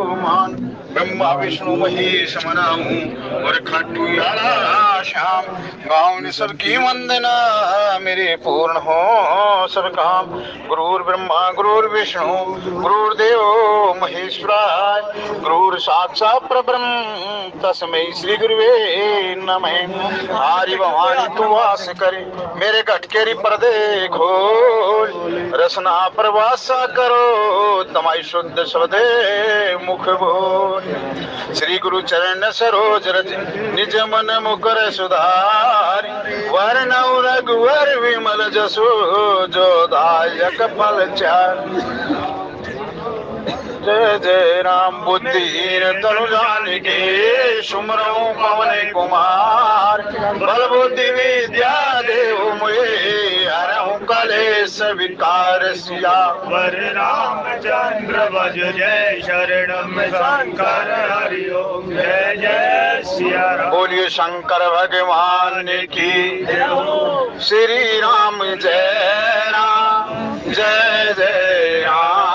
हनुमान ब्रह्मा विष्णु महेश मनाऊं और खटुयाला श्याम गाँव सबकी वंदना मेरे पूर्ण हो सब काम। गुरुर ब्रह्मा गुरुर विष्णु गुरुर्देव महेश्वराय गुरुर साक्षात् परब्रह्म तस्मै श्री गुरुवे नमः। हरि भवानी तू वास करे मेरे घटकेरी पर्दे खोल रसना प्रवासा करो तमाई शुद्ध स्वदे मुख बोल। श्री गुरु चरण सरोज रज निज मन मुकर सुधार वर्णौ रघुवर विमल जसो जो दायक फल चार। जय जय राम बुद्धिहीन तनु जानिके सुमरौ पवन कुमार बल बुद्धि विद्या देहु मोहि हरहु कलेश विकार सियावर रामचंद्र भज जय शरणम शंकर हरि ओम जय जय सिया राम। बोलिए शंकर भगवान की श्री राम जय राम जय जय राम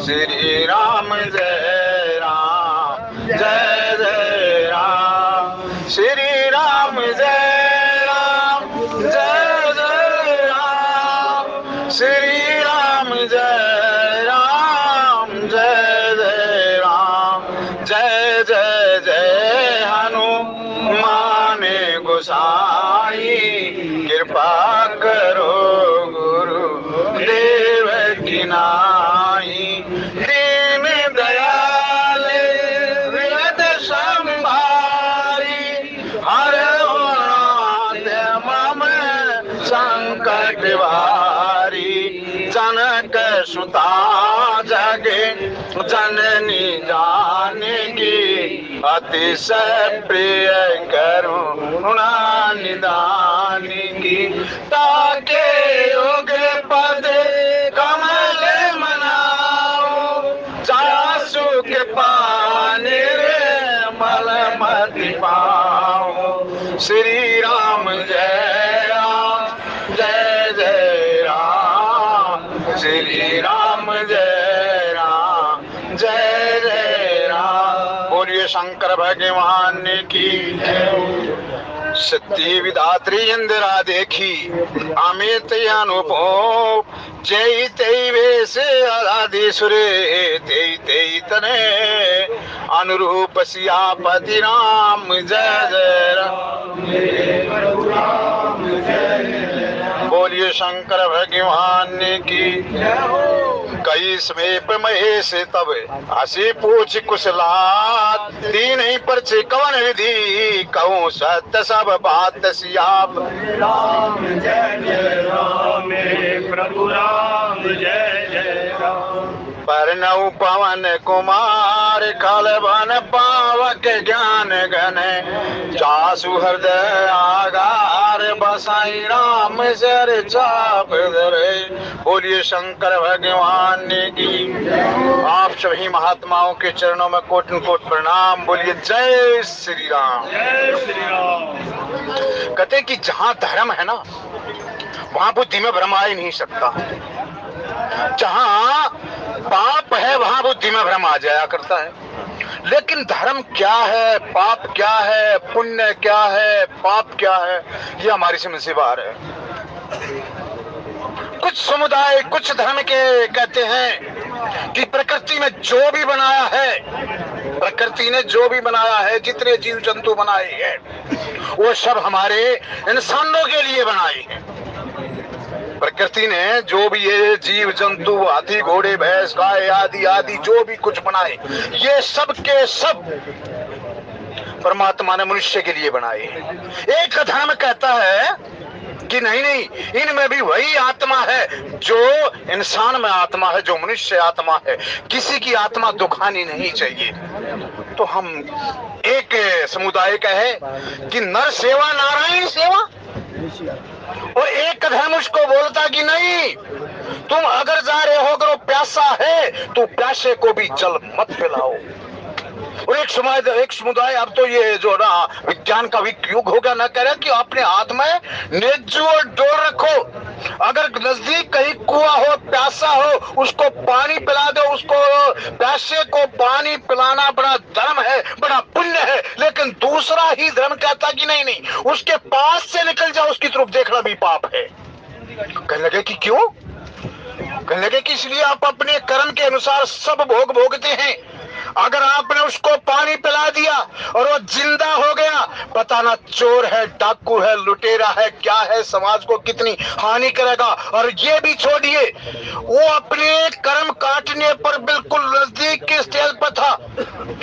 श्री राम जय राम जय जय राम श्री राम जय राम जय जय राम श्री राम जय राम जय जय राम जय जय जय हनुमान गोसाई कृपा करो गुरु देव की नाई। दीन दयाल विरत संभारी हर मम संकट वारी। जनक सुता जगे जननी जानकी अतिशय प्रिय करुणा निदान की। ताके योग पद कमल मनाओ जासु के पानी रे मल मति पाओ। श्री राम जय राम जय जय राम श्री राम जय राम जय जय राम। बोलिए शंकर भगवान की सत्य विधात्री इंदिरा देखी अमित अनुभव जय तय वेश आदि सुरे तय तय तने अनुरूप सियापति राम जय जय राम। बोलिए शंकर भगवान की कई समीप महेश तब हसी पूछ कुशलात तीन ही परचे कवन विधि कहूँ सत्य सब बात सियाप। राम जय जय राम मेरे प्रभु राम जय जय राम। परनऊ पवन कुमार खल बन पावक ज्ञान गण चासु हृदय आगार बसाई राम सर चाप धरे। बोलिए शंकर भगवान की। आप सभी महात्माओं के चरणों में कोटन कोट प्रणाम। बोलिए जय श्री राम जय श्री राम। कहते कि जहाँ धर्म है ना वहाँ बुद्धि में भ्रम आ ही नहीं सकता। जहाँ पाप है वहाँ बुद्धि में भ्रम आ जाया करता है। लेकिन धर्म क्या है पाप क्या है पुण्य क्या है पाप क्या है ये हमारी समझ से बाहर है। कुछ समुदाय कुछ धर्म के कहते हैं कि प्रकृति में जो भी बनाया है प्रकृति ने जो भी बनाया है जितने जीव जंतु बनाए हैं वो सब हमारे इंसानों के लिए बनाए हैं। प्रकृति ने जो भी ये जीव जंतु हाथी घोड़े भैंस गाय आदि आदि जो भी कुछ बनाए ये सब के सब परमात्मा ने मनुष्य के लिए बनाए हैं। एक धर्म कहता है कि नहीं नहीं इनमें भी वही आत्मा है जो इंसान में आत्मा है जो मनुष्य आत्मा है किसी की आत्मा दुखानी नहीं चाहिए। तो हम एक समुदाय का है कि नर सेवा नारायण सेवा और एक धर्म उसको बोलता कि नहीं तुम अगर जा रहे हो अगर वो प्यासा है तो प्यासे को भी जल मत पिलाओ। और एक समुदाय, अब तो ये जो ना विज्ञान का युग हो गया, ना कह रहे कि अपने हाथ में नेजू और डोर रखो, अगर नजदीक कहीं कुआं हो, प्यासा हो, उसको पानी पिला दो, उसको प्यासे को पानी पिलाना बड़ा धर्म है, बड़ा पुण्य है। लेकिन दूसरा ही धर्म कहता कि नहीं नहीं, उसके पास से निकल जाओ, उसकी तरफ देखना भी पाप है। कहने लगे कि क्यों? कहने लगे कि इसलिए आप अपने कर्म के अनुसार सब भोग भोगते हैं। अगर आपने उसको पानी पिला दिया और वो जिंदा हो गया, पता ना चोर है, डाकू है, लुटेरा है, क्या है, समाज को कितनी हानि करेगा। और ये भी छोड़िए, वो अपने कर्म काटने पर बिल्कुल नजदीक के स्टेज पर था,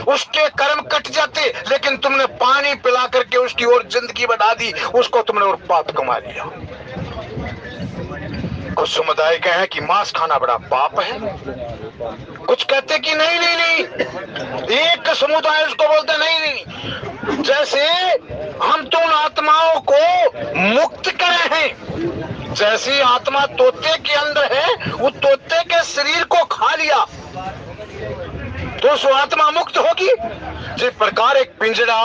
उसके कर्म कट जाते, लेकिन तुमने पानी पिला करके उसकी और जिंदगी बढ़ा दी, उसको तुमने और पाप कमा लिया। कुछ समुदाय कहे कि मांस खाना बड़ा पाप है, कुछ कहते कि नहीं नहीं नहीं। एक समुदाय उसको बोलते नहीं नहीं, जैसे हम तो उन आत्माओं को मुक्त करे हैं, जैसी आत्मा तोते के अंदर है, वो तोते के शरीर को खा लिया तो सो आत्मा मुक्त होगी। जिस प्रकार एक पिंजरा,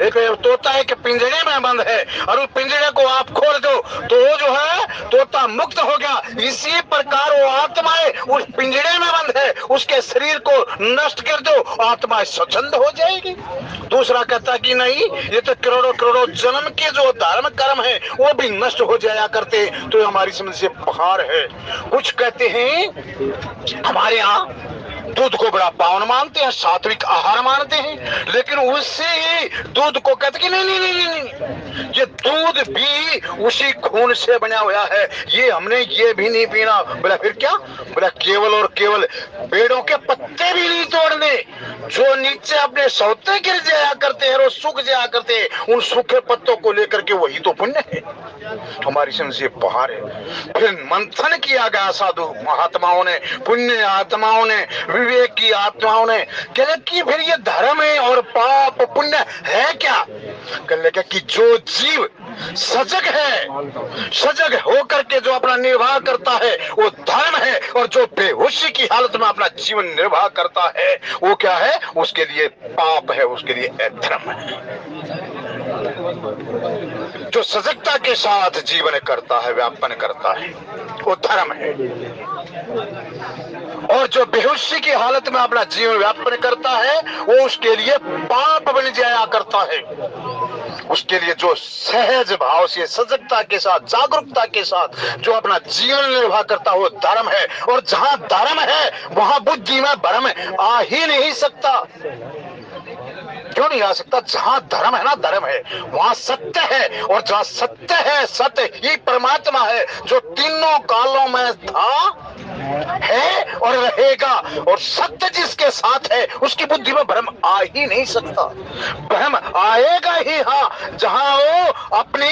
एक तोता एक पिंजरे में बंद है और उस पिंजरे को आप खोल दो तो वो जो है तोता मुक्त हो गया। इसी प्रकार वो आत्माएं उस पिंजरे में बंद है, उसके शरीर को नष्ट कर दो, आत्मा स्वच्छंद हो जाएगी। दूसरा कहता कि नहीं, ये तो करोड़ों करोड़ों जन्म के जो धर्म कर्म है वो भी नष्ट हो जाया करते, तो हमारी समझ से बाहर है। कुछ कहते हैं हमारे यहाँ दूध को बड़ा पावन मानते हैं, सात्विक आहार मानते हैं, लेकिन उससे ही दूध को कहते कि नहीं नहीं नहीं नहीं, ये दूध भी उसी खून से बना हुआ है, ये हमने ये भी नहीं पीना। बोला फिर क्या? बोला केवल और केवल पेड़ों के पत्ते भी नहीं तोड़ने, जो नीचे अपने सौते गिर जाया करते हैं और सूख जाया करते हैं, उन सूखे पत्तों को लेकर के वही तो पुण्य है। हमारी समझ से बाहर है। फिर मंथन किया गया साधु महात्माओं ने, पुण्य आत्माओं ने, विवेक की आत्माओं ने, कहने कि फिर ये धर्म है और पाप पुण्य है क्या? कहने लगे कि जो जीव सजग है, सजग होकर के जो अपना निर्वाह करता है वो धर्म है, और जो बेहोशी की हालत में अपना जीवन निर्वाह करता है वो क्या है? उसके लिए पाप है, उसके लिए अधर्म है। जो सजगता के साथ जीवन करता है, व्यापन करता है, वो धर्म है, और जो बेहोशी की हालत में अपना जीवन व्यापन करता है वो उसके लिए पाप बन जाया करता है। उसके लिए जो सहज भाव से, सजगता के साथ, जागरूकता के साथ जो अपना जीवन निर्वाह करता है वो धर्म है। और जहां धर्म है वहां बुद्धि में भ्रम आ ही नहीं सकता। क्यों नहीं आ सकता? जहां धर्म है ना, धर्म है, वहां सत्य है, और जहां सत्य है, सत्य ही परमात्मा है, जो तीनों कालों में था, है और रहेगा। और सत्य जिसके साथ है उसकी बुद्धि में भ्रम आ ही नहीं सकता। भ्रम आएगा ही हाँ जहां वो अपनी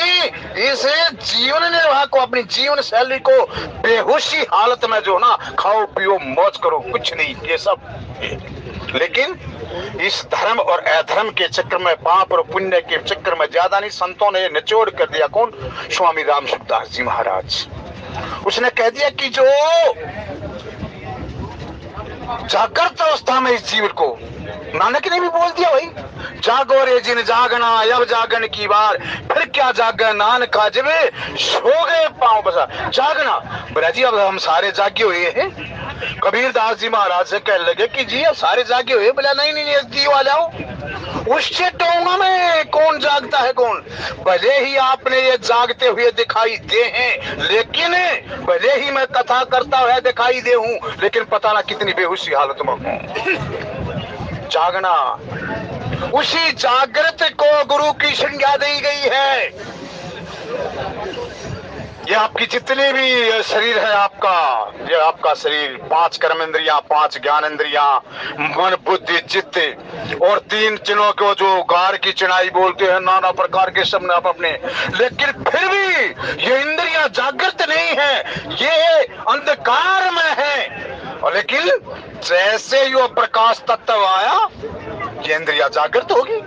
इस जीवन निर्वाह को, अपनी जीवन शैली को बेहोशी हालत में जो ना, खाओ पियो मौज करो, कुछ नहीं, ये सब। लेकिन इस धर्म और अधर्म के चक्कर में, पाप और पुण्य के चक्कर में ज्यादा नहीं, संतों ने निचोड़ कर दिया। कौन? स्वामी राम सुखदास जी महाराज। उसने कह दिया कि जो जागृत अवस्था में इस जीवन को, नानक ने भी बोल दिया भाई, जागो रे जिन जागना, अब जागन की बार, फिर क्या जागे नानका जब सो गए पांव बसा। जागना, बोला जी अब हम सारे जागे हुए हैं। कबीर दास जी महाराज से कहने लगे कि जी अब सारे जागे हुए। बोला नहीं नहीं नहीं, जी वाले आओ, उससे कहूंगा मैं कौन जागता है कौन। भले ही आपने ये जागते हुए दिखाई दे हैं, लेकिन भले ही मैं कथा करता हुआ दिखाई दे हूं, लेकिन पता ना कितनी बेहोशी हालत में हूं। जागना, उसी जागृत को गुरु की संज्ञा दी गई है। ये आपकी जितनी भी शरीर है आपका, ये आपका शरीर, 5 कर्म इंद्रियां, 5 ज्ञान इंद्रियां, मन बुद्धि चित्त, और 3 चिन्हों को जो गार की चिनाई बोलते हैं, नाना प्रकार के सब नाम अपने। लेकिन फिर भी ये इंद्रियां जागृत नहीं है, ये अंधकार में है। और लेकिन जैसे यो प्रकाश तत्व आया, ये इंद्रियां जागृत होगी।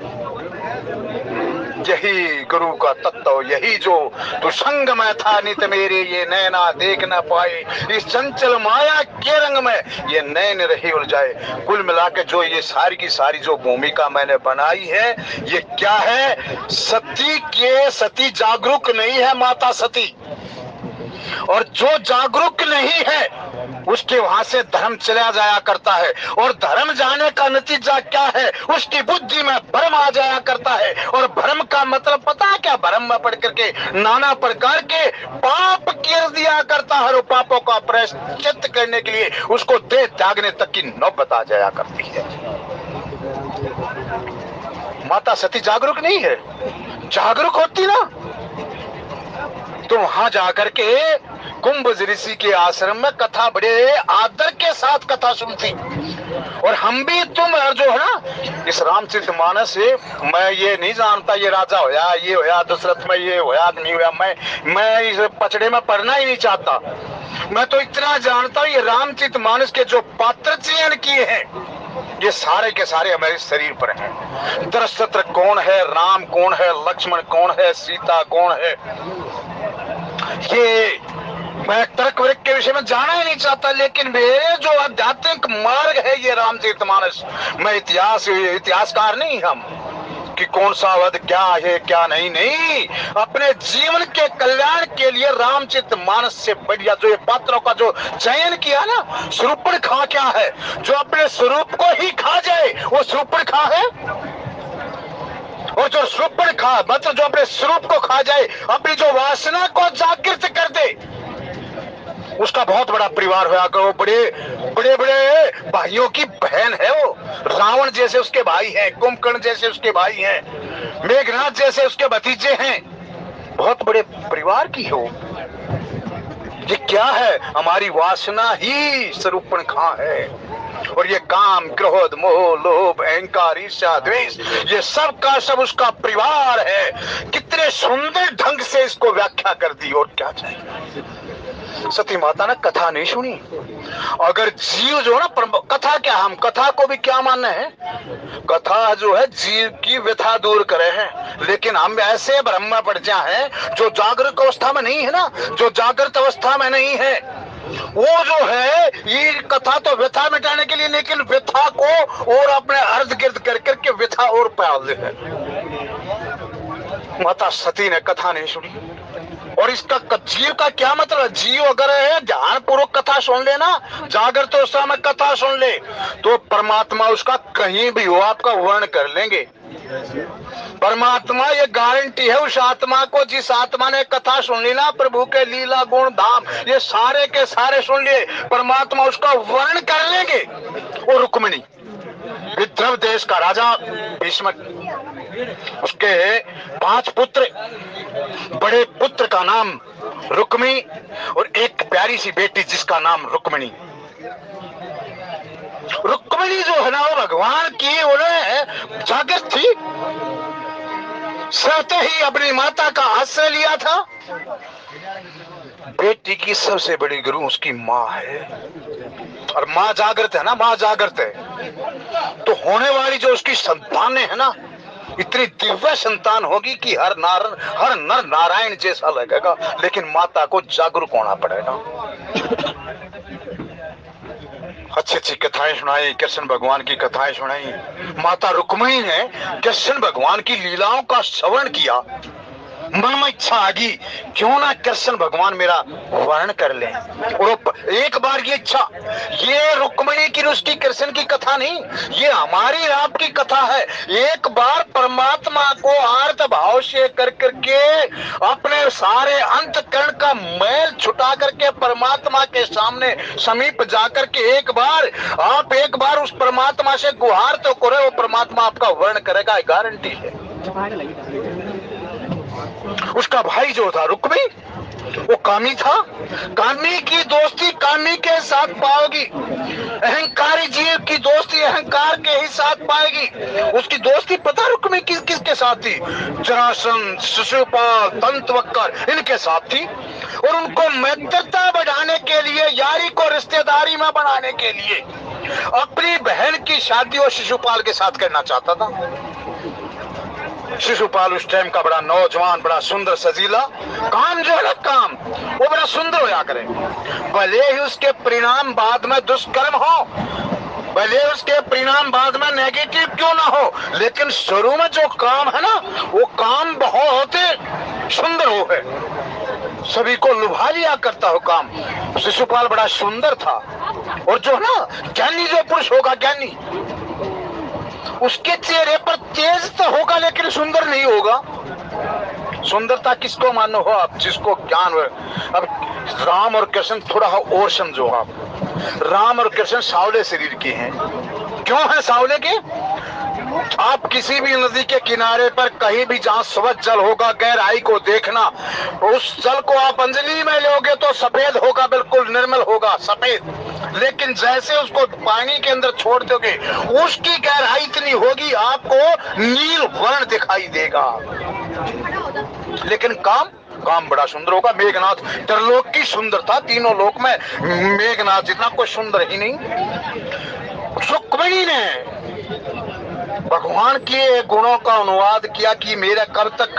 यही गुरु का तत्व, यही जो तू संग में था नित मेरे, ये नैना देख न पाए, इस चंचल माया के रंग में ये नैन रही उलझाए। कुल मिला के जो ये सारी की सारी जो भूमिका मैंने बनाई है, ये क्या है? सती जागरूक नहीं है माता सती, और जो जागरूक नहीं है उसके वहां से धर्म चला जाया करता है, और धर्म जाने का नतीजा क्या है? उसकी बुद्धि में भ्रम आ जाया करता है, और भ्रम का मतलब पता है क्या? भ्रम में पढ़ करके नाना प्रकार के पाप कर दिया करता है, और पापों का प्रायश्चित करने के लिए उसको देह त्यागने तक की नौबत आ जाया करती है। माता सती जागरूक नहीं है, जागरूक होती ना तो वहां जाकर के कुंभ ऋषि के आश्रम में कथा बड़े आदर के साथ कथा सुनती। और हम भी तुम जो है ना, इस रामचरितमानस से मैं ये नहीं जानता ये राजा होया, ये होया दशरथ में, ये होया नहीं होया, मैं इस पचड़े में पढ़ना ही नहीं चाहता। मैं तो इतना जानता हूँ ये रामचरितमानस के जो पात्र चयन किए हैं ये सारे के सारे हमारे शरीर पर हैं। दशरथ कौन है, राम कौन है, लक्ष्मण कौन है, सीता कौन है, ये मैं तर्क वर्क के विषय में जाना ही नहीं चाहता। लेकिन मेरे जो आध्यात्मिक मार्ग है ये रामचरितमानस, मैं इतिहासकार नहीं हम कि कौन सा वध क्या है क्या नहीं, अपने जीवन के कल्याण के लिए रामचरितमानस से बढ़िया जो ये पात्रों का जो चयन किया ना, शूर्पणखा क्या है? जो अपने स्वरूप को ही खा जाए वो शूर्पणखा है। और जो शूर्पणखा मतलब जो अपने स्वरूप को खा जाए, अपनी जो वासना को जागृत कर दे, उसका बहुत बड़ा परिवार होया कर। वो बड़े बड़े भाइयों की बहन है, वो रावण जैसे उसके भाई हैं, कुंभकर्ण जैसे उसके भाई हैं, मेघनाथ जैसे उसके भतीजे हैं, बहुत बड़े परिवार की हो। ये क्या है? हमारी वासना ही शूर्पणखा है। और ये काम, क्रोध, मोह, लोभ, अहंकार, ईर्ष्या, द्वेष, ये सब का सब उसका परिवार है। कितने सुंदर ढंग से इसको व्याख्या कर दी। और क्या चाहिए? सती माता ने कथा नहीं सुनी। अगर जीव जो है ना, कथा क्या, हम कथा को भी क्या मानना है? कथा जो है जीव की व्यथा दूर करे है। लेकिन हम ऐसे भ्रम में पड़ जाए हैं जो जागृत अवस्था में नहीं है ना, जो जागृत अवस्था में नहीं है, वो जो है ये कथा तो व्यथा मिटाने के लिए, लेकिन व्यथा को और अपने अर्ध गिर्द कर करके व्यथा और पाल दे है। माता सती ने कथा नहीं सुनी। और इसका जीव का क्या मतलब? जीव अगर है ध्यान पूर्वक कथा सुन लेना, जागृत अवस्था में कथा सुन ले, तो परमात्मा उसका कहीं भी हो आपका वर्ण कर लेंगे। परमात्मा ये गारंटी है उस आत्मा को, जिस आत्मा ने कथा सुन ली ना, प्रभु के लीला गुण धाम ये सारे के सारे सुन लिए, परमात्मा उसका वर्ण कर लेंगे। और रुक्मिणी विदर्भ देश का राजा भीष्म, उसके 5 पुत्र, बड़े पुत्र का नाम रुक्मी और एक प्यारी सी बेटी जिसका नाम रुक्मिणी। रुक्मिणी जो है ना वो भगवान की उन्हें जागृत थी, सहते ही अपनी माता का आश्रय लिया था। बेटी की सबसे बड़ी गुरु उसकी माँ है, और माँ जागृत है ना, माँ जागृत है तो होने वाली जो उसकी संतानें है ना, इतनी दिव्य संतान होगी कि हर नर नारायण जैसा लगेगा। लेकिन माता को जागरूक होना पड़ेगा। अच्छी अच्छी कथाएं सुनाई, कृष्ण भगवान की कथाएं सुनाई। माता रुक्मिणी ने कृष्ण भगवान की लीलाओं का श्रवण किया। मन में इच्छा आ गई क्यों ना कृष्ण भगवान मेरा वर्ण कर ले। और एक बार ये इच्छा, ये रुक्मिणी की उसकी कृष्ण की कथा नहीं, ये हमारी आपकी कथा है। एक बार परमात्मा को आर्त भाव से कर करके अपने सारे अंतकरण का मैल छुटा करके परमात्मा के सामने समीप जाकर के एक बार उस परमात्मा से गुहार तो करो, वो परमात्मा आपका वर्ण करेगा, गारंटी है। उसका भाई जो था रुक्मी, वो कामी था। कामी की दोस्ती कामी के साथ पाओगी, अहंकारी जीव की दोस्ती अहंकार के ही साथ पाएगी। उसकी दोस्ती पता रुक्मी किसके साथ थी? जरासंध, शिशुपाल, दंतवक्र इनके साथ थी। और उनको मित्रता बढ़ाने के लिए, यारी को रिश्तेदारी में बनाने के लिए अपनी बहन की शादी और शिशुपाल के साथ करना चाहता था। शिशुपाल उस टाइम का बड़ा नौजवान, बड़ा सुंदर सजीला, काम जो है ना काम, वो बड़ा सुंदर होया करे। भले ही उसके परिणाम बाद में दुष्कर्म हो, भले उसके परिणाम बाद में नेगेटिव क्यों ना हो, लेकिन शुरू में जो काम है ना, वो काम बहुत सुंदर हो है, सभी को लुभा लिया करता हो काम। शिशुपाल बड़ा सुंदर था। और जो है ना ज्ञानी, जो पुरुष होगा ज्ञानी, उसके चेहरे पर तेज तो होगा लेकिन सुंदर नहीं होगा। सुंदरता किसको मानो हो आप, जिसको ज्ञान हो। अब राम और कृष्ण थोड़ा और समझो आप। राम और कृष्ण सावले शरीर के हैं। क्यों है सावले के? आप किसी भी नदी के किनारे पर कहीं भी जहां स्वच्छ जल होगा, गहराई को देखना, उस जल को आप अंजलि में लोगे तो सफेद होगा, बिल्कुल निर्मल होगा, सफेद। लेकिन जैसे उसको पानी के अंदर छोड़ दोगे, उसकी गहराई इतनी होगी आपको नील वर्ण दिखाई देगा। लेकिन काम बड़ा सुंदर होगा। मेघनाथ त्रिलोक की सुंदरता, तीनों लोक में मेघनाथ जितना कोई सुंदर ही नहीं। रुक्मिणी ने भगवान के गुणों का अनुवाद किया कि मेरा कब तक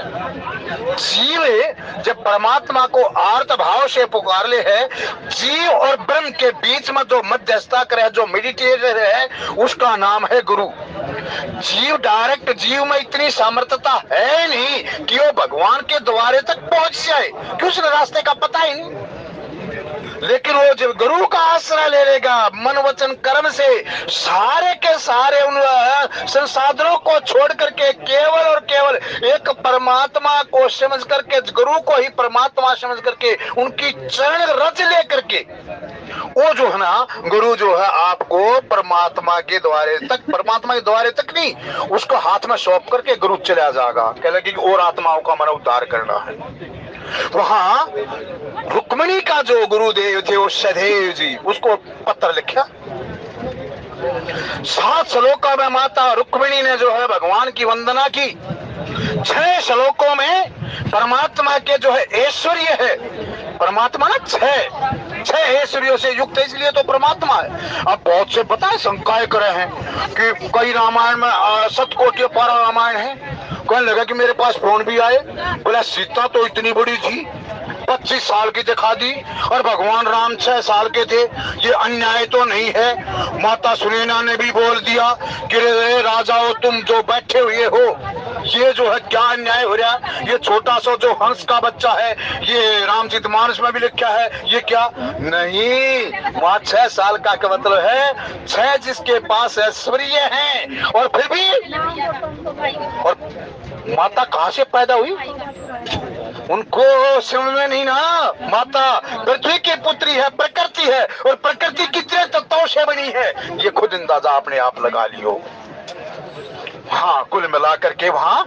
जीव है, जब परमात्मा को आर्त भाव से पुकार ले है, जीव और ब्रह्म के बीच में जो मध्यस्थता करे, जो मेडिटेटर है, उसका नाम है गुरु। जीव डायरेक्ट, जीव में इतनी सामर्थ्यता है नहीं कि वो भगवान के द्वारे तक पहुंच जाए, कि उस रास्ते का पता ही नहीं। लेकिन वो जब गुरु का आश्रय ले लेगा, मन वचन कर्म से सारे के सारे उन संसाधनों को छोड़ करके केवल और केवल एक परमात्मा को समझ करके, गुरु को ही परमात्मा समझ करके, उनकी चरण रज ले करके, वो जो है ना गुरु जो है आपको परमात्मा के द्वारे तक, परमात्मा के द्वारे तक नहीं, उसको हाथ में सौंप करके गुरु चला जाएगा। कह लगे कि और आत्माओं का मन उद्धार करना है। वहां रुक्मिणी का जो गुरुदेव थे, वो सदैव जी, उसको पत्र लिखा। 7 श्लोकों में माता रुक्मिणी ने जो है भगवान की वंदना की। 6 श्लोकों में परमात्मा के जो है ऐश्वर्य है, परमात्मा ना 6 ऐश्वर्यों से युक्त है, इसलिए तो परमात्मा है। अब बहुत से पता है शंकाएं करे हैं कि कई रामायण में सतकोटि पारा रामायण है। कहने लगा कि मेरे पास फोन भी आए, बोला सीता तो इतनी बड़ी थी, 25 साल की दिखा दी, और भगवान राम 6 साल के थे, ये अन्याय तो नहीं है? माता सुनैना ने भी बोल दिया कि राजाओं तुम जो बैठे हुए हो, ये जो है क्या अन्याय हो रहा है? ये छोटा सा जो हंस का बच्चा है, ये रामचरितमानस में भी लिखा है, ये क्या नहीं? वहाँ 6 साल का मतलब है 6 जिसके पास ऐश्वर्य है, और फिर भी, और माता कहाँ से पैदा हुई उनको समझ में नहीं ना। माता पृथ्वी की पुत्री है, प्रकृति है, और प्रकृति कितने तत्वों से बनी है, ये खुद अंदाजा अपने आप लगा लियो। हाँ, कुल मिलाकर के वहां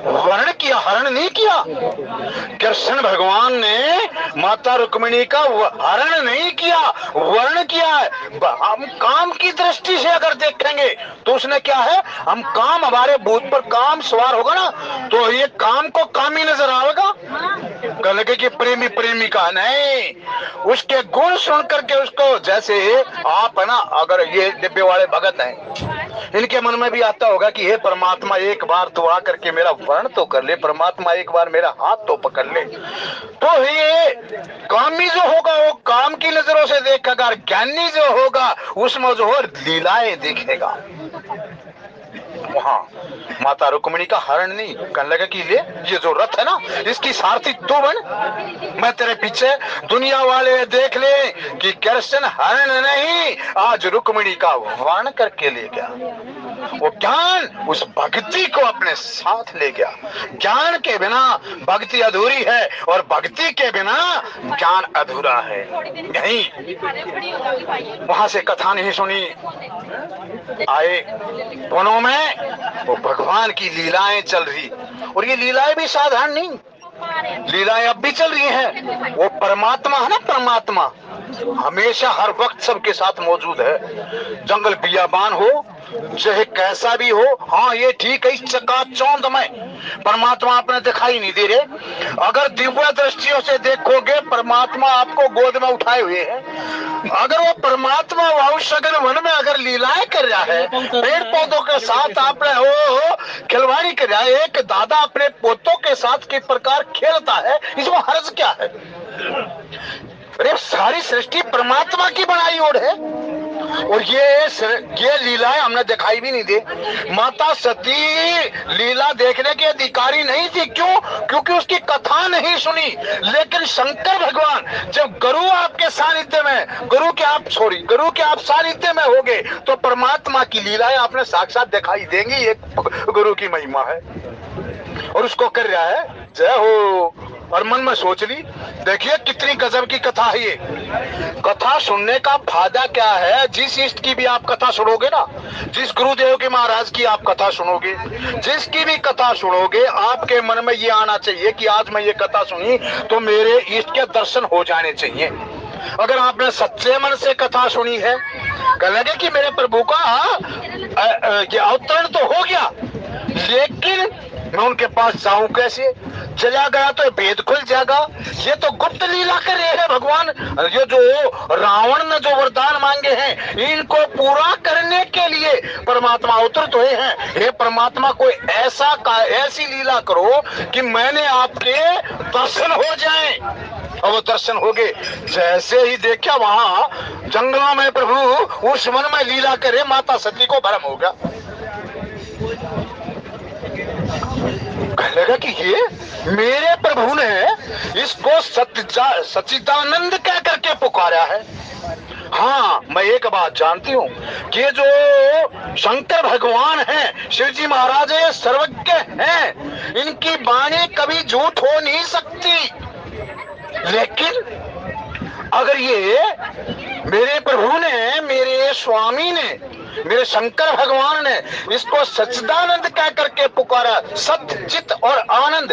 वर्ण किया, हरण नहीं किया। कृष्ण भगवान ने माता रुक्मिणी का हरण नहीं किया, वर्ण किया है। हम काम की दृष्टि से अगर देखेंगे तो उसने क्या है, हम काम, हमारे भूत पर काम सवार होगा ना, तो ये काम को काम ही नजर आएगा। कह लगे कि प्रेमी प्रेमिका नहीं, उसके गुण सुन करके उसको, जैसे आप है ना, अगर ये डिब्बे वाले भगत हैं, इनके मन में भी आता होगा कि हे परमात्मा एक बार तो आकर के मेरा वर्ण तो कर ले, परमात्मा एक बार मेरा हाथ तो पकड़ ले। तो ये कामी जो होगा वो काम की नजरों से देखेगा, ज्ञानी जो होगा उसमें जो है लीलाएं देखेगा। वहां माता रुक्मिणी का हरण नहीं। कहने लगा कि ये जो रथ है ना, इसकी सारथी तू बन, मैं तेरे पीछे। दुनिया वाले देख ले कि कृष्ण हरण नहीं, आज रुक्मिणी का वर्ण करके ले गया। वो ज्ञान उस भक्ति को अपने साथ ले गया। ज्ञान के बिना भक्ति अधूरी है, और भक्ति के बिना ज्ञान अधूरा है। यही वहां से कथा नहीं सुनी, आए वनों में, वो भगवान की लीलाएं चल रही, और ये लीलाएं भी साधारण नहीं, लीलाएं अब भी चल रही हैं। वो परमात्मा है ना, परमात्मा हमेशा हर वक्त सबके साथ मौजूद है। जंगल बियाबान हो चाहे कैसा भी हो, हाँ ये ठीक है, इस चकाचौंध में परमात्मा आपने दिखाई नहीं दे रहे। अगर दिव्य दृष्टियों से देखोगे परमात्मा आपको गोद में उठाए हुए है। अगर वो परमात्मा वायुसगन वन में अगर लीलाएं कर रहा है, पेड़ पौधों के साथ आपने वो खिलवाड़ी कर रहा है, एक दादा अपने पोतों के साथ किस प्रकार खेलता है, इसमें हर्ज क्या है? अरे सारी सृष्टि परमात्मा की बनाई ओर है और ये लीलाएं हमने दिखाई भी नहीं दे। माता सती लीला देखने की अधिकारी नहीं थी, क्यों? क्योंकि उसकी कथा नहीं सुनी। लेकिन शंकर भगवान जब गुरु आपके सानिध्य में, गुरु के आप सानिध्य में होगे तो परमात्मा की लीलाएं आपने साक्षात दिखाई देंगी। ये गुरु की महिमा है और उसको कर रहा है। जय हो। और मन में सोच ली, देखिए कितनी गजब की कथा है ये। कथा सुनने का फायदा क्या है? जिस इष्ट की भी आप कथा सुनोगे ना, जिस गुरुदेव के महाराज की आप कथा सुनोगे, जिसकी भी कथा सुनोगे, आपके मन में ये आना चाहिए कि आज मैं ये कथा सुनी तो मेरे इष्ट के दर्शन हो जाने चाहिए। अगर आपने सच्चे मन से कथा सुनी है, कह लगे कि मेरे प्रभु का ये अवतरण तो हो गया, लेकिन मैं उनके पास जाऊं कैसे? चला गया तो भेद खुल जाएगा। ये तो गुप्त लीला कर रहे हैं भगवान। ये जो रावण ने जो वरदान मांगे हैं, इनको पूरा करने के लिए परमात्मा अवतरित हुए हैं। हे परमात्मा, कोई ऐसी लीला करो कि मैंने आपके दर्शन हो जाएं। और वो दर्शन हो गए। जैसे ही देखा वहां जंगलों में प्रभु उस वन में लीला करे, माता सती को भ्रम हो गया। कहने लगा कि ये मेरे प्रभु ने इसको सच्चिदानंद कह करके पुकारा है। हाँ, मैं एक बात जानती हूँ कि जो शंकर भगवान हैं, शिव जी महाराज ये सर्वज्ञ हैं, इनकी वाणी कभी झूठ हो नहीं सकती। लेकिन अगर ये मेरे प्रभु ने, मेरे स्वामी ने, मेरे शंकर भगवान ने इसको सच्चिदानंद कह करके पुकारा, सत्य चित और आनंद,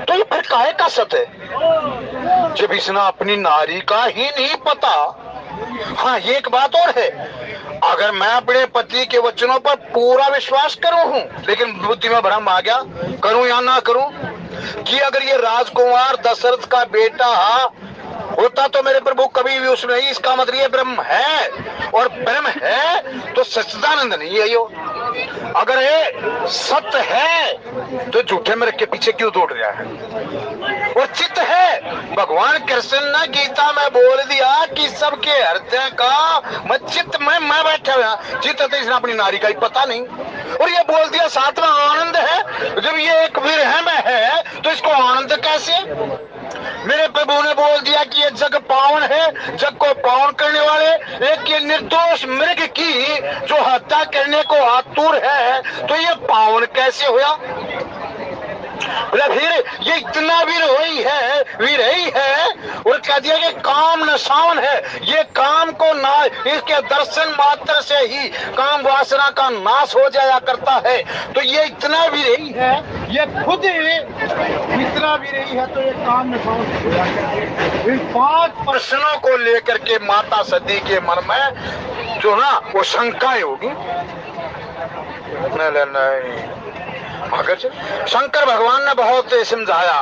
तो ये फिर काहे का सत्य है जब इसने अपनी नारी का ही नहीं पता। हाँ, ये एक बात और है, अगर मैं अपने पति के वचनों पर पूरा विश्वास करूं हूं, लेकिन बुद्धि में भ्रम आ गया, करूं या ना करूं, कि अगर ये राजकुमार दशरथ का बेटा होता तो मेरे प्रभु कभी भी उसमें नहीं, इसका मतलब ये ब्रह्म है, और ब्रह्म है तो सच्चिदानंद नहीं है। यो अगर ये सत्य है तो झूठे में रख के पीछे क्यों दौड़ रहा है? और चित्त है, भगवान कृष्ण ने गीता में बोल दिया कि सबके हृदय का मैं चित्त में मैं बैठा हुआ, चित्त तो इसने अपनी नारी का ही पता नहीं। और ये बोल दिया साथ में आनंद है, जब ये एक विरह में है तो इसको आनंद कैसे? मेरे प्रभु ने बोल दिया कि ये जग पावन है, जग को पावन करने वाले, एक ये निर्दोष मृग की जो हत्या करने को आतुर है, तो ये पावन कैसे हुआ? फिर ये इतना विरही है और कह दिया कि काम नशावन है, ये काम को ना, इसके दर्शन मात्र से ही काम वासना का नाश हो जाया करता है। तो ये इतना विरही है, ये खुद इतना विरही है, तो ये काम नशावन होया करते। इन 5 प्रश्नों को लेकर के माता सती के मन में जो ना वो शंकाएं होगी। नहीं, अगर शंकर भगवान ने बहुत समझाया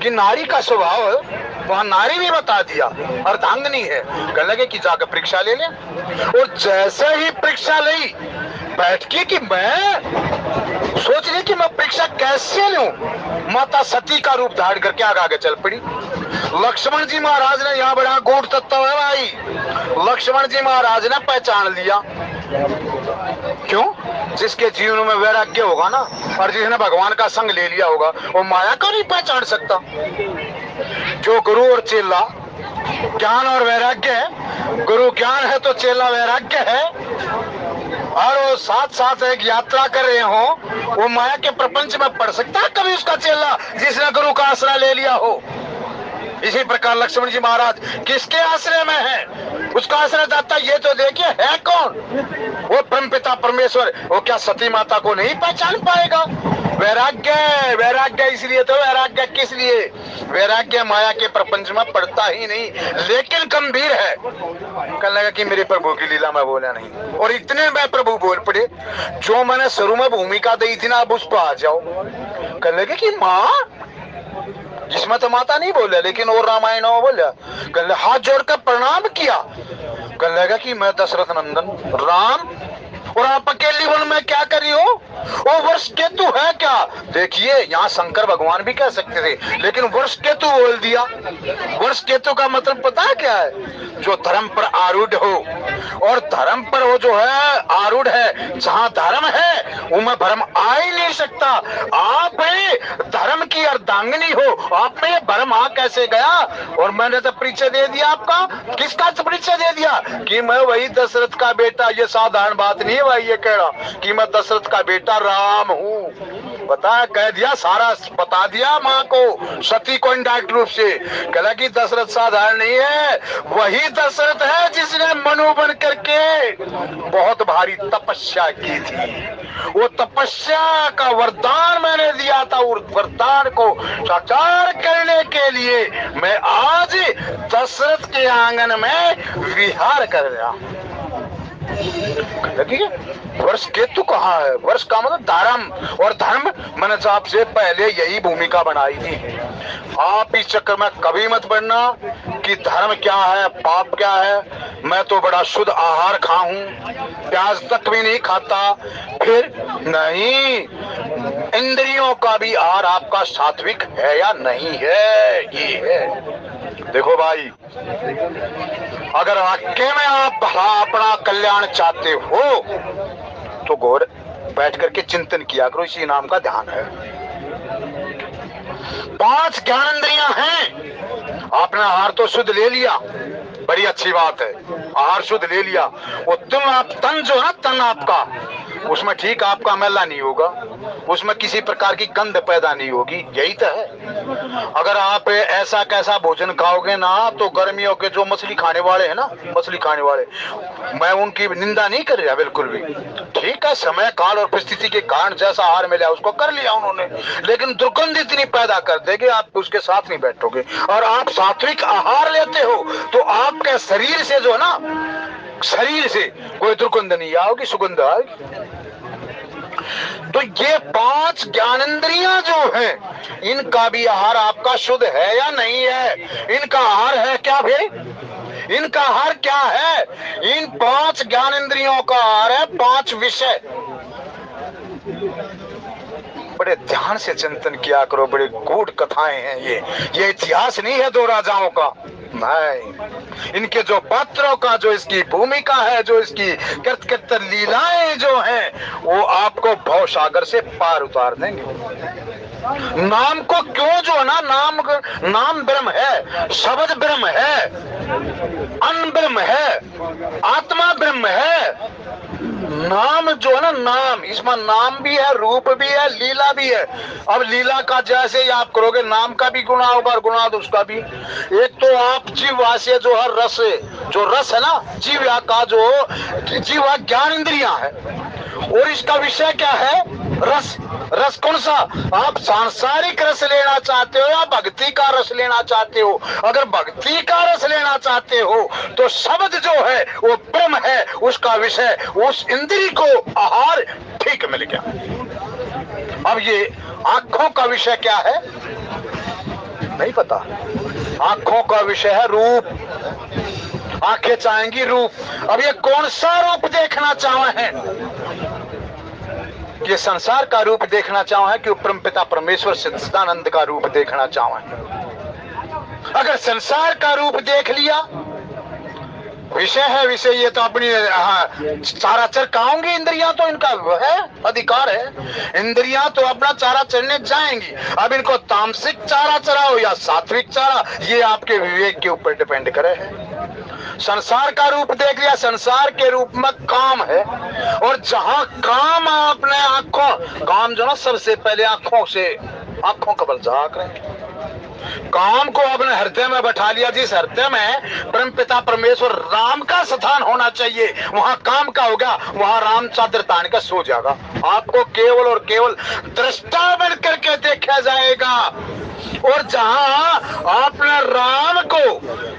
कि नारी का स्वभाव, वहां नारी भी बता दिया अर्धांगिनी है, कह लगे कि जाकर परीक्षा ले ले। और जैसे ही परीक्षा ली, बैठ के कि मैं सोच रही कि मैं परीक्षा कैसे लूं, माता सती का रूप धारण करके आगे चल पड़ी। लक्ष्मण जी महाराज ने यहाँ बड़ा गूढ़ तत्व है भाई, लक्ष्मण जी महाराज ने पहचान लिया। क्यों? जिसके जीवन में वैराग्य होगा ना, और जिसने भगवान का संग ले लिया होगा, वो माया को नहीं पहचान सकता। जो गुरु और चेला, ज्ञान और वैराग्य है, गुरु ज्ञान है तो चेला वैराग्य है, और वो साथ साथ एक यात्रा कर रहे हो, वो माया के प्रपंच में पड़ सकता है कभी उसका चेला जिसने गुरु का आश्रय ले लिया हो। इसी प्रकार लक्ष्मण जी महाराज किसके आश्रय में है, उसका आश्रय दाता ये तो देखिए है कौन, वो परमपिता परमेश्वर। वो क्या सती माता को नहीं पहचान पाएगा? वैराग्य, वैराग्य इसलिए तो वैराग्य किस लिए? वैराग्य माया के प्रपंच में पड़ता ही नहीं, लेकिन गंभीर है। कहने लगा कि मेरे प्रभु की लीला में बोला नहीं, और इतने में प्रभु बोल पड़े, जो मैंने शुरू में भूमिका दी थी ना, अब उस पर आ जाओ। कहने लगे कि माँ, जिसमें तो माता नहीं बोला, लेकिन और रामायण में बोला। कहने हाथ जोड़कर प्रणाम किया। कहने लगा कि मैं दशरथ नंदन राम, और आप अकेली वन में क्या करी हो? वो वर्ष केतु है क्या? देखिए, यहाँ शंकर भगवान भी कह सकते थे, लेकिन वर्ष केतु बोल दिया। वर्ष केतु का मतलब पता है क्या है? जो धर्म पर आरूढ़ हो, और धर्म पर वो जो है आरूढ़ है, जहाँ धर्म है उनमें भ्रम आ ही नहीं सकता। आप धर्म की अर्धांगिनी हो, आप में ये भ्रम आ कैसे गया? और मैंने तो परिचय दे दिया आपका। किसका परिचय दे दिया? कि मैं वही दशरथ का बेटा। ये साधारण बात नहीं है भाई, ये कह रहा कि मैं दशरथ का बेटा राम हूँ। बता, कह दिया, सारा बता दिया माँ को, सती को इनडायरेक्ट रूप से। कहला कि दशरथ साधारण नहीं है, वही दशरथ है जिसने मनु बन करके बहुत भारी तपस्या की थी। वो तपस्या का वरदान मैंने दिया था, और वरदान को साकार करने के लिए मैं आज दशरथ के आंगन में विहार कर रहा। वर्ष केतु कहाँ है? वर्ष का मतलब धर्म, और धर्म मैंने आपसे पहले यही भूमिका बनाई थी। आप इस चक्कर में कभी मत पड़ना कि धर्म क्या है, पाप क्या है। मैं तो बड़ा शुद्ध आहार खाऊं, प्याज तक भी नहीं खाता। फिर नहीं, इंद्रियों का भी आहार आपका सात्विक है या नहीं है, ये है। देखो भाई, अगर वाक्य में आप अपना कल्याण चाहते हो तो गौर बैठ करके चिंतन किया करो, इसी नाम का ध्यान है। 5 ज्ञानेंद्रियां हैं, आपने आहार तो शुद्ध ले लिया, बड़ी अच्छी बात है, आहार शुद्ध ले लिया। वो तुम आप तन जो है, तन आपका, उसमें ठीक आपका मैला नहीं होगा, उसमें किसी प्रकार की गंध पैदा नहीं होगी, यही तो है। अगर आप ऐसा कैसा भोजन खाओगे ना, तो गर्मियों के जो मछली खाने वाले हैं ना, मछली खाने वाले, मैं उनकी निंदा नहीं कर रहा बिल्कुल भी, ठीक है, समय काल और परिस्थिति के कारण जैसा आहार मिला उसको कर लिया उन्होंने, लेकिन दुर्गंध इतनी पैदा कर देगी आप उसके साथ नहीं बैठोगे। और आप सात्विक आहार लेते हो तो आपके शरीर से जो है ना, शरीर से कोई दुर्गंध नहीं आओगी, सुगंध आएगी। तो ये 5 ज्ञानेंद्रियां जो हैं, इनका भी आहार आपका शुद्ध है या नहीं है? इनका आहार है क्या भाई? इनका आहार क्या है? इन 5 ज्ञानेंद्रियों का आहार है 5 विषय। बड़े ध्यान से चिंतन किया करो, बड़े गूढ़ कथाएं हैं ये इतिहास नहीं है 2 राजाओं का, नहीं। इनके जो पात्रों का जो इसकी भूमिका है, जो इसकी कृत लीलाएं जो हैं, वो आपको भव सागर से पार उतार देंगे। नाम को क्यों जो है ना, नाम ब्रह्म है, शब्द ब्रह्म है, अन्न ब्रह्म है, आत्मा ब्रह्म है। नाम जो है ना, नाम, इसमें नाम भी है, रूप भी है, लीला भी है। अब लीला का जैसे ही आप करोगे, नाम का भी गुणा होगा और गुणा तो उसका भी। एक तो आप जीवा से जो है रस, जो रस है ना, जीवा का जो जीवा ज्ञान इंद्रियां है, और इसका विषय क्या है? रस। रस कौन सा? आप सांसारिक रस लेना चाहते हो या भक्ति का रस लेना चाहते हो? अगर भक्ति का रस लेना चाहते हो तो शब्द जो है वो ब्रह्म है, उसका विषय, उस इंद्री को आहार ठीक मिल गया। अब ये आंखों का विषय क्या है? नहीं पता। आंखों का विषय है रूप, आंखें चाहेंगी रूप। अब ये कौन सा रूप देखना चाहे हैं? ये संसार का रूप देखना चाहे कि परम पिता परमेश्वर सच्चिदानंद का रूप देखना चाहे? अगर संसार का रूप देख लिया, विषय है, विषय ये तो अपनी चारा चर खाओंगी इंद्रियां, तो इनका है अधिकार है, इंद्रियां तो अपना चारा चरने जाएंगी। अब इनको तामसिक चारा चराओ या सात्विक चारा, ये आपके विवेक के ऊपर डिपेंड करे है। संसार का रूप देख लिया, संसार के रूप में काम है, और जहां काम आपने आंखों, काम जो ना सबसे पहले आंखों से, आंखों का बल झाक रहे, काम को अपने हृदय में बैठा लिया। जिस हृदय में परमपिता परमेश्वर राम का स्थान होना चाहिए, वहां काम का होगा, वहां राम चादर तान का सो जाएगा। आपको केवल और केवल दृष्टा बन करके देखा जाएगा। और जहां आपने राम को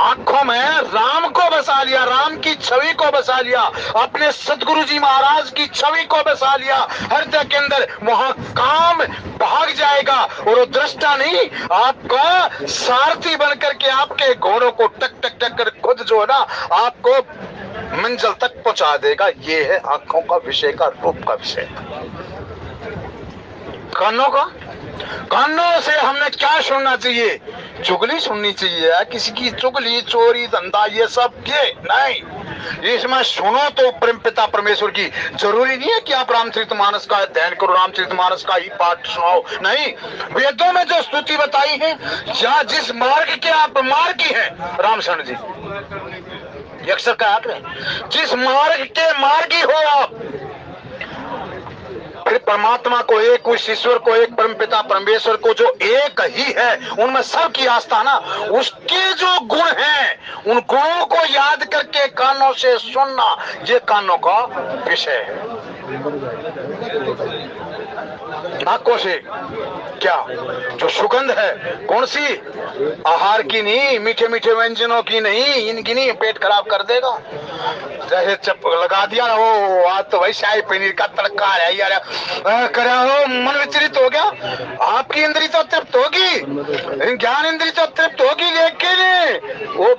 आंखों में राम को बसा लिया, राम की छवि को बसा लिया, अपने सतगुरु जी महाराज की छवि को बसा लिया हृदय के अंदर, वहां काम भाग जाएगा। और वो दृष्टा नहीं, आपका सारथी बनकर के आपके घोड़ों को टक टक टक कर खुद जो है ना आपको मंजिल तक पहुंचा देगा। ये है आंखों का विषय का, रूप का विषय। कानों से हमने क्या सुनना चाहिए? चुगली सुननी चाहिए, किसी की चुगली, चोरी, धंधा, ये सब ये नहीं। इसमें सुनो तो परमपिता परमेश्वर की। जरूरी नहीं है कि आप रामचरितमानस का अध्ययन करो, रामचरितमानस का ही पाठ सुनाओ, नहीं। वेदों में जो स्तुति बताई है या जिस मार्ग के आप मार्गी हैं, रामशरण जी अक्सर कहा आपने, जिस मार्ग के मार्गी हो आप, फिर परमात्मा को एक, उस ईश्वर को एक, परमपिता परमेश्वर को जो एक ही है, उनमें सबकी आस्था ना, उसके जो गुण हैं उन गुणों को याद करके कानों से सुनना, ये कानों का विषय है। नाकों से क्या जो सुगंध है, कौन सी? आहार की नहीं, मीठे मीठे व्यंजनों की नहीं, इनकी नहीं, पेट खराब कर देगा। जैसे चप लगा दिया ना, वो आज तो भाई शाही पनीर का तड़का है यार, करा हो, मन विचलित हो गया। आपकी इंद्री तो तृप्त होगी, ज्ञान इंद्री तो तृप्त होगी, लेकिन वो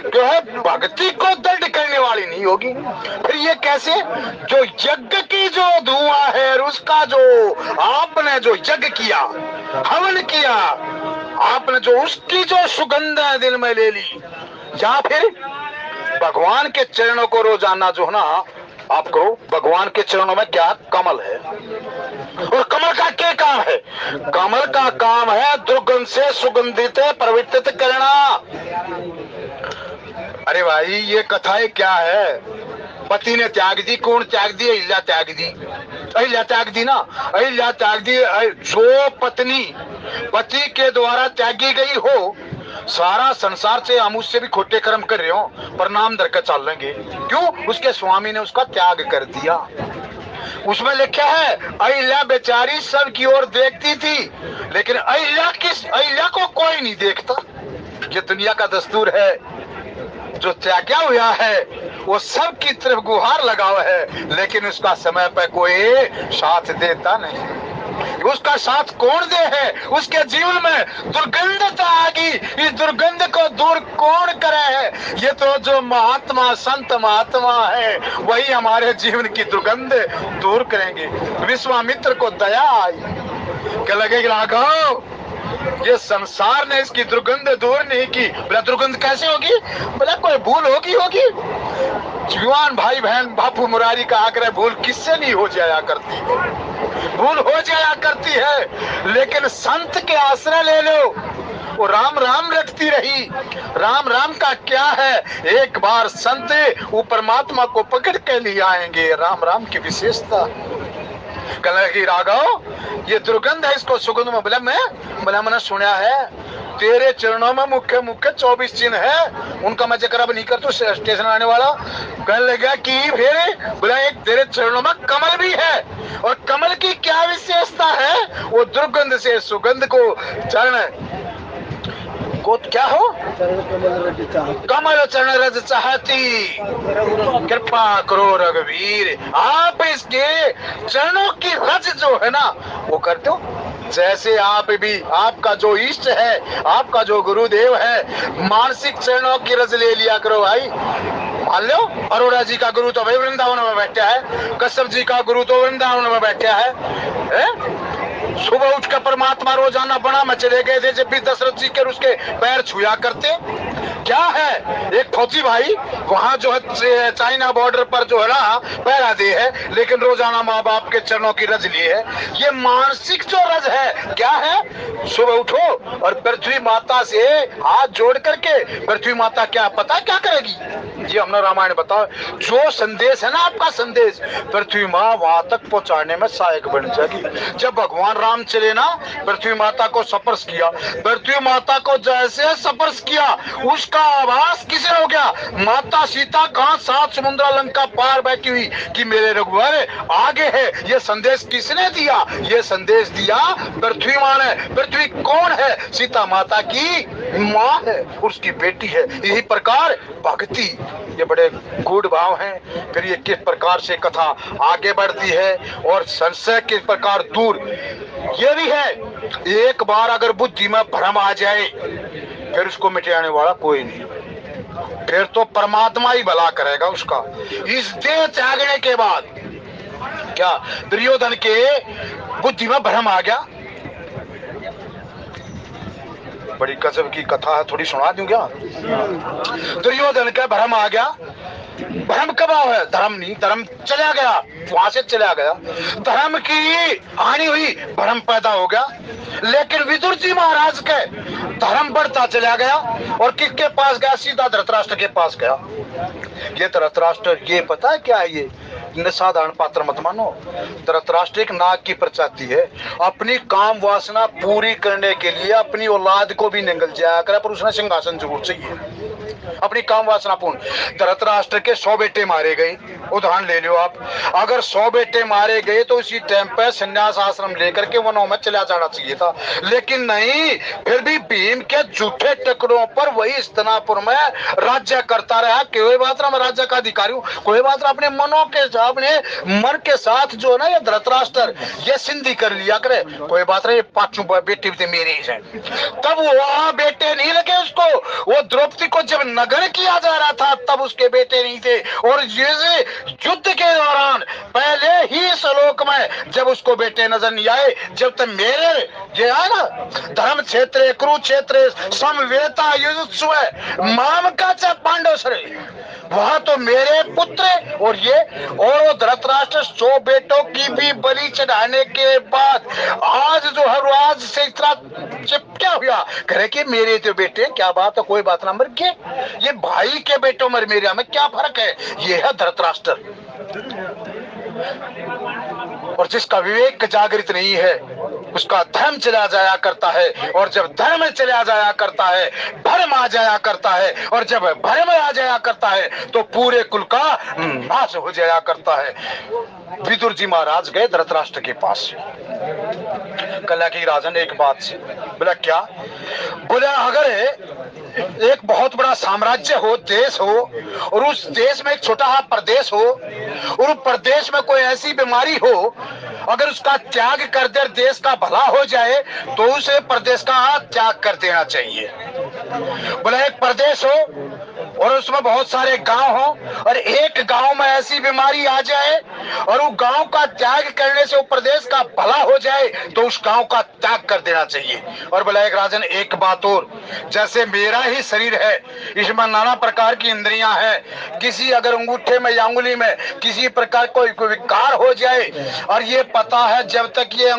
जो है भक्ति को दृढ़ करने वाली नहीं होगी। फिर ये कैसे? जो यज्ञ की जो धुआं है, उसका जो आपने जो यज्ञ किया, हवन किया आपने, जो उसकी जो सुगंध दिल में ले ली, या फिर भगवान के चरणों को रोजाना जो है ना, आपको भगवान के चरणों में क्या कमल है, और कमल का क्या काम है? कमल का काम है दुर्गंध से सुगंधित परिवर्तित करना। अरे भाई ये कथाएं क्या है? पति ने त्याग दी, कौन त्याग दी? अहिल्या त्याग दी, अहिल्या त्याग दी ना, अहिल्या त्याग दी। जो पत्नी पति के द्वारा त्यागी गई हो, सारा संसार से हम उससे भी खोटे कर्म कर रहे हो, प्रणाम दर कर चल लेंगे। क्यों? उसके स्वामी ने उसका त्याग कर दिया। उसमें लिखा है अहिल्या बेचारी सब की ओर देखती थी, लेकिन अहिल्या को कोई नहीं देखता। ये दुनिया का दस्तूर है। जो त्यागा हुआ है वो सब की तरफ गुहार लगा हुआ है, लेकिन उसका समय पर कोई साथ देता नहीं। उसका साथ कौन दे है? उसके जीवन में दुर्गंधता आ गई, इस दुर्गंध को दूर कौन करे है? ये तो जो महात्मा संत महात्मा है वही हमारे जीवन की दुर्गंध दूर करेंगे। विश्वामित्र को दया आई, क्या लगे राघव ये संसार ने इसकी दुर्गंध दूर नहीं की। बोला दुर्गंध कैसे होगी? बोला कोई भूल होगी। जवान भाई बहन बापू मुरारी का आग्रह, भूल किससे नहीं हो जाया करती है, भूल हो जाया करती है, लेकिन संत के आश्रय ले लो। वो राम राम रटती रही। राम राम का क्या है? एक बार संत वो परमात्मा को पकड़ के लिए आएंगे। राम राम की विशेषता की राघव ये दुर्गंध है, इसको सुगंध में बोला मैंने सुना है तेरे चरणों में मुख्य 24 चिन्ह है, उनका मैं जिक्र अब नहीं कर तो स्टेशन आने वाला। कहने लगा कि फिर बोला एक तेरे चरणों में कमल भी है, और कमल की क्या विशेषता है? वो दुर्गंध से सुगंध को चरण को क्या हो? कमल चरण रज चाहती, कृपा करो रघुवीर। आप इसके चरणों की रज जो है ना वो करते हो। जैसे आप भी, आपका जो इष्ट है, आपका जो गुरुदेव है, मानसिक चरणों की रज ले लिया करो भाई। मान लो अरोड़ा जी का गुरु तो भाई वृंदावन में बैठा है, कश्यप जी का गुरु तो वृंदावन में बैठा है। सुबह उठ कर परमात्मा रोजाना बना में चले गए थे, जब भी दशरथ जी के उसके पैर छुआ करते। क्या है? एक फौजी भाई वहां जो है चाइना बॉर्डर पर जो है ना पैरा दे है, लेकिन रोजाना माँ बाप के चरणों की रज ली है। ये मानसिक जो रज है क्या है? सुबह उठो और पृथ्वी माता से हाथ जोड़ करके, पृथ्वी माता क्या पता क्या करेगी? ये हमने रामायण बताओ। जो संदेश है ना आपका संदेश, पृथ्वी माँ वहां तक पहुंचाने में सहायक बन जाएगी। जब भगवान राम चले ना, पृथ्वी माता को स्पर्श किया, पृथ्वी माता को जैसे स्पर्श किया उसका आभास किसे हो गया? माता सीता कहां 7 समुद्र लंका पार बैठी हुई कि मेरे रघुवर आगे है। ये संदेश किसने दिया? ये संदेश दिया पृथ्वी मां ने। पृथ्वी कौन है? सीता माता की मां है, उसकी बेटी है। यही प्रकार भक्ति, ये बड़े गूढ़ भाव हैं। फिर ये किस प्रकार से कथा आगे बढ़ती है और संशय किस प्रकार दूर, ये भी है। एक बार अगर बुद्धि में भ्रम आ जाए फिर उसको मिटाने वाला कोई नहीं, फिर तो परमात्मा ही भला करेगा उसका। इस देह त्यागने के बाद क्या दुर्योधन के बुद्धि में भ्रम आ गया? बड़ी गजब की कथा है, थोड़ी सुना दूं क्या? दुर्योधन का भ्रम आ गया। भ्रम कब है? धर्म नहीं, धर्म चला गया, वहां से चला गया, धर्म की हानि हुई, भ्रम पैदा हो गया। लेकिन विदुर जी महाराज के धर्म बढ़ता चला गया और किसके पास गया? सीधा धृतराष्ट्र के पास गया। ये धृतराष्ट्र, ये पता है क्या है? ये साधारण पात्र मत मानो। धृतराष्ट्र एक नाग की प्रजाति है। अपनी काम वासना पूरी करने के लिए अपनी औलाद को भी निगल जाया करे, पर उसने सिंहासन जरूर चाहिए, अपनी काम वासना पूर्ण। धृतराष्ट्र के 100 बेटे मारे गए, उदाहरण ले लो आप। अगर 100 बेटे मारे गए तो उसी टाइम पे संन्यास आश्रम लेकर के वनों में चला जाना चाहिए था, लेकिन नहीं। फिर भी भीम के झूठे टुकड़ों पर वही हस्तिनापुर में राज्य करता रहा। कोई बात ना, मैं राज्य का अधिकारी हूँ, कोई बात ना। अपने मनों के अपने मन के साथ जो है ना, ये धृतराष्ट्र ये सिंधी कर लिया करे, कोई बात नहीं। 5 बेटे भी मेरे ही हैं। तब वहां बेटे नहीं लगे उसको। वो द्रौपदी को जब नगर किया जा रहा था तब उसके बेटे नहीं थे। और युद्ध के दौरान पहले ही श्लोक में जब उसको बेटे नजर नहीं आए, जब तक मेरे ये है ना धर्म क्षेत्र कुरुक्षेत्र समवेता युजुत्सु माम का च पांडव सरे, वहां तो मेरे पुत्र और ये और वो धृतराष्ट्र 100 बेटों की भी बलि चढ़ाने के बाद आज जो है आज से इतना क्या हुआ? करे कि मेरे तो बेटे, क्या बात है, कोई बात ना, मर के ये भाई के बेटों मर मेरे में क्या फर्क है? ये है धृतराष्ट्र। और जिसका विवेक जागृत नहीं है उसका धर्म चला जाया करता है, और जब धर्म चला जाया करता है भ्रम आ जाया करता है, और जब भ्रम आ जाया करता है तो पूरे कुल का नाश हो जाया करता है। विदुर जी महाराज गए धृतराष्ट्र के पास। कला की राजन एक बात से बोला, क्या? बोला अगर एक बहुत बड़ा साम्राज्य हो, देश हो, और उस देश में एक छोटा सा प्रदेश हो, और उस प्रदेश में कोई ऐसी बीमारी हो, अगर उसका त्याग कर दे देश का भला हो जाए तो उसे प्रदेश का त्याग कर देना चाहिए। बोला एक प्रदेश हो और उसमें बहुत सारे गांव हो, और एक गांव में ऐसी बीमारी आ जाए और उस गांव का त्याग करने से वो प्रदेश का भला हो जाए तो उस गांव का त्याग कर देना चाहिए। और बोला एक राजन एक बात और, जैसे मेरा ही शरीर है, इसमें नाना प्रकार की इंद्रियां हैं, किसी अगर अंगूठे में या अंगुली में किसी प्रकार कोई विकार हो जाए, और ये पता है जब तक ये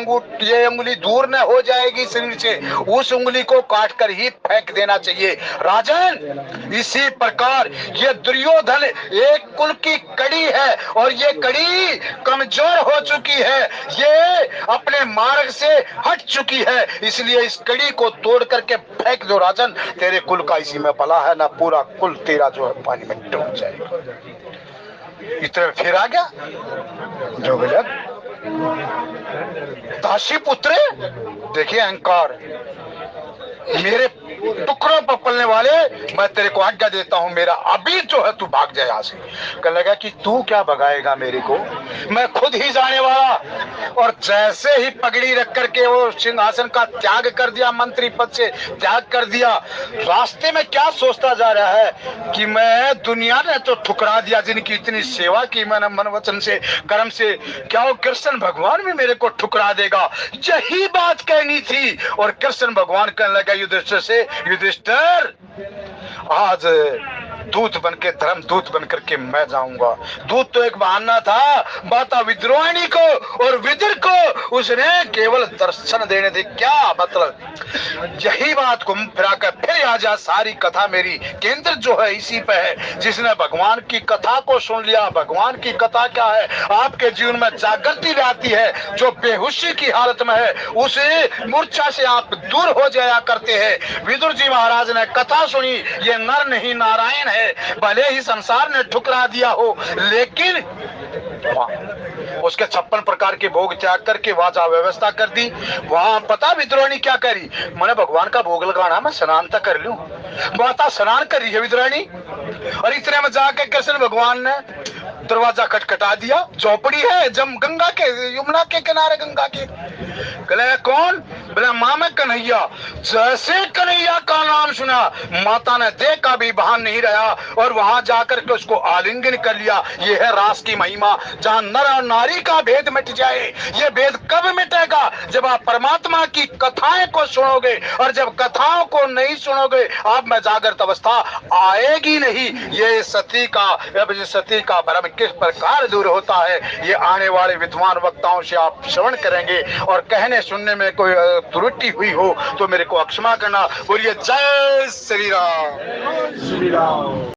अंगुली दूर न हो जाएगी शरीर से, उस उंगली को काट कर ही फेंक देना चाहिए। राजन इसी प्रकार ये दुर्योधन एक कुल की कड़ी है, और ये कड़ी कमजोर हो चुकी है, ये अपने मार्ग से हट चुकी है, इसलिए इस कड़ी को तोड़ करके फेंक दो राजन, तेरे कुल का इसी में भला है, ना पूरा कुल तेरा जो है पानी में डूब जाएगा। इतने फिर आ गया जो बोला दासी पुत्र, देखिए अहंकार, मेरे टुकड़ों पर पलने वाले, मैं तेरे को आज्ञा देता हूं, मेरा अभी जो है तू भाग जाए यहाँ से। कहने लगा कि तू क्या भगाएगा मेरे को, मैं खुद ही जाने वाला। और जैसे ही पगड़ी रख करके वो सिंहासन का त्याग कर दिया, मंत्री पद से त्याग कर दिया, रास्ते में क्या सोचता जा रहा है कि मैं दुनिया ने तो ठुकरा दिया, जिनकी इतनी सेवा की मैंने मन वचन से कर्म से, क्या वो कृष्ण भगवान भी मेरे को ठुकरा देगा? यही बात कहनी थी। और कृष्ण भगवान कहने लगा युधिष्ठिर से, युधिष्ठिर आज दूत बन के, धर्म दूत बन करके मैं जाऊंगा। दूत तो एक बहाना था, माता विद्रोहिणी को और विदुर को उसने केवल दर्शन देने थे। क्या मतलब? यही बात घूम फिरा कर फिर आ जा, सारी कथा मेरी केंद्र जो है इसी पे है। जिसने भगवान की कथा को सुन लिया, भगवान की कथा क्या है, आपके जीवन में जागृति लाती है। जो बेहोशी की हालत में है उसे मूर्छा से आप दूर हो जाया करते हैं। विदुर जी महाराज ने कथा सुनी, ये नर नहीं नारायण है। भले ही संसार ने ठुकरा दिया हो, लेकिन उसके 56 प्रकार के भोग त्याग करके वहां व्यवस्था कर दी। वहां पता विद्रोहिणी क्या करी? मैंने भगवान का भोग लगाना, मैं स्नान तक कर लूं। माता स्नान कर रही है विद्रोहिणी, और इतने में जाके कृष्ण भगवान ने दरवाजा खटखटा दिया। झोपड़ी है जम गंगा के, यमुना के किनारे गंगा के। बोले कौन? बोले माँ में कन्हैया। जैसे कन्हैया का नाम सुना, माता ने देखा भी भान नहीं रहा और वहां जाकर के उसको आलिंगन कर लिया। ये है रास की महिमा, जहां नर और नारी का भेद मिट जाए। ये भेद कब मिटेगा? जब आप परमात्मा की कथाएं को सुनोगे, और जब कथाओं को नहीं सुनोगे आप में जागृत अवस्था आएगी नहीं। ये सती का भ्रम किस प्रकार दूर होता है, ये आने वाले विद्वान वक्ताओं से आप श्रवण करेंगे। और कहने सुनने में कोई त्रुटि हुई हो तो मेरे को क्षमा करना। बोलिए जय श्री राम।